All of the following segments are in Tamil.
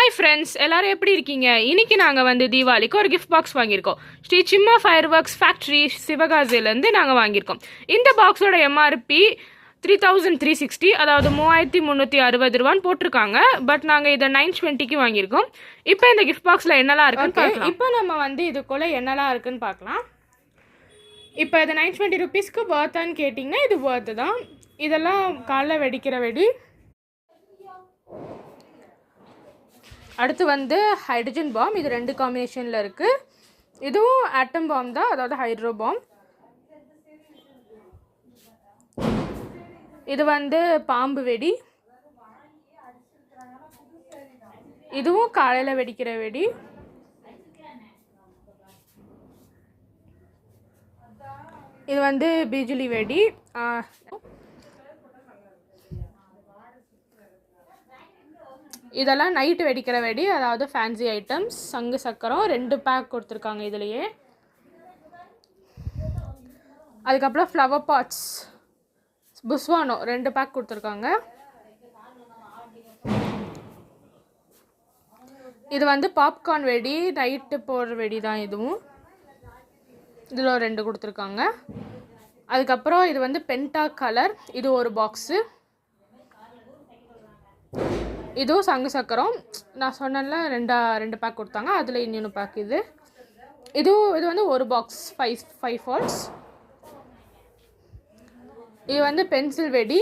ஹாய் ஃப்ரெண்ட்ஸ், எல்லாரும் எப்படி இருக்கீங்க? இன்னைக்கு நாங்கள் வந்து தீபாவளிக்கு ஒரு கிஃப்ட் பாக்ஸ் வாங்கியிருக்கோம். Sri Simha fireworks factory சிவகாசிலேருந்து நாங்கள் வாங்கியிருக்கோம். இந்த பாக்ஸோட எம்ஆர்பி 3360, அதாவது 3360 ரூபான்னு போட்டிருக்காங்க. பட் நாங்கள் இதை 920க்கு வாங்கியிருக்கோம். இப்போ இந்த கிஃப்ட் பாக்ஸில் என்னெல்லாம் இருக்குன்னு பார்க்கலாம். இப்போ நம்ம வந்து இதுக்குள்ளே என்னெல்லாம் இருக்குன்னு பார்க்கலாம். இப்போ இது 920 ருபீஸ்க்கு பர்த்தான்னு கேட்டிங்கன்னா இது பர்த்து தான். இதெல்லாம் காலைல வெடிக்கிற வெடி. அடுத்து வந்து ஹைட்ரஜன் பாம், இது 2 காம்பினேஷனில் இருக்குது. இதுவும் ஆட்டம் பாம் தான், அதாவது ஹைட்ரோ பாம். இது வந்து பாம்பு வெடி, இதுவும் காலையில் வெடிக்கிற வெடி. இது வந்து பிஜிலி வெடி. இதெல்லாம் நைட்டு வெடிக்கிற வெடி, அதாவது ஃபேன்சி ஐட்டம்ஸ். சங்கு சக்கரம் 2 பேக் கொடுத்துருக்காங்க இதுலேயே. அதுக்கப்புறம் ஃப்ளவர் பாட்ஸ், புஸ்வானோ 2 பேக் கொடுத்துருக்காங்க. இது வந்து பாப்கார்ன் வெடி, நைட்டு போடுற வெடி தான் இதுவும். இதில் 2 கொடுத்துருக்காங்க. அதுக்கப்புறம் இது வந்து பென்டா கலர், இது ஒரு பாக்ஸு. இதுவும் சங்கு சக்கரம், நான் சொன்னேன்ல 2 பேக் கொடுத்தாங்க, அதில் இன்னொன்று பேக். இது வந்து ஒரு பாக்ஸ் 5 ஃபால்ஸ். இது வந்து பென்சில் வெடி,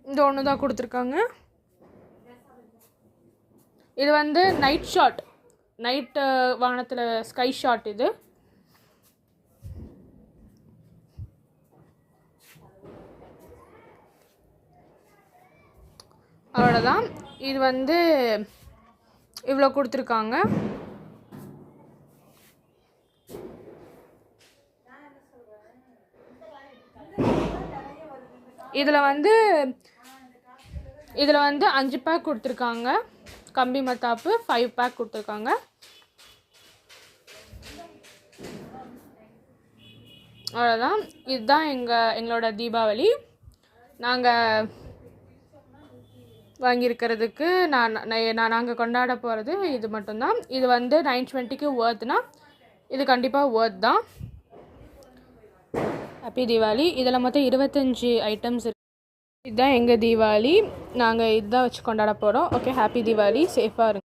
இந்த ஒன்று தான் கொடுத்துருக்காங்க. இது வந்து நைட் ஷாட், நைட்டு வானத்தில் ஸ்கை ஷாட். இது அவ்வளோதான். இது வந்து இவ்வளோ கொடுத்துருக்காங்க. இதில் வந்து 5 பேக் கொடுத்துருக்காங்க. கம்பி மத்தாப்பு 5 பேக் கொடுத்துருக்காங்க. அவ்வளோதான். இதுதான் எங்களோட தீபாவளி. நாங்கள் வாங்கியிருக்கிறதுக்கு நாங்கள் கொண்டாட போகிறது இது மட்டும்தான். இது வந்து 920க்கு ஒர்த்னா இது கண்டிப்பாக ஒர்த் தான். ஹாப்பி தீபாவளி. இதில் மொத்தம் 25 ஐட்டம்ஸ் இருக்குது. இதுதான் எங்கள் தீபாவளி. நாங்கள் இதுதான் வச்சு கொண்டாட போகிறோம். Okay, happy Deepavali. சேஃபாக இருங்க.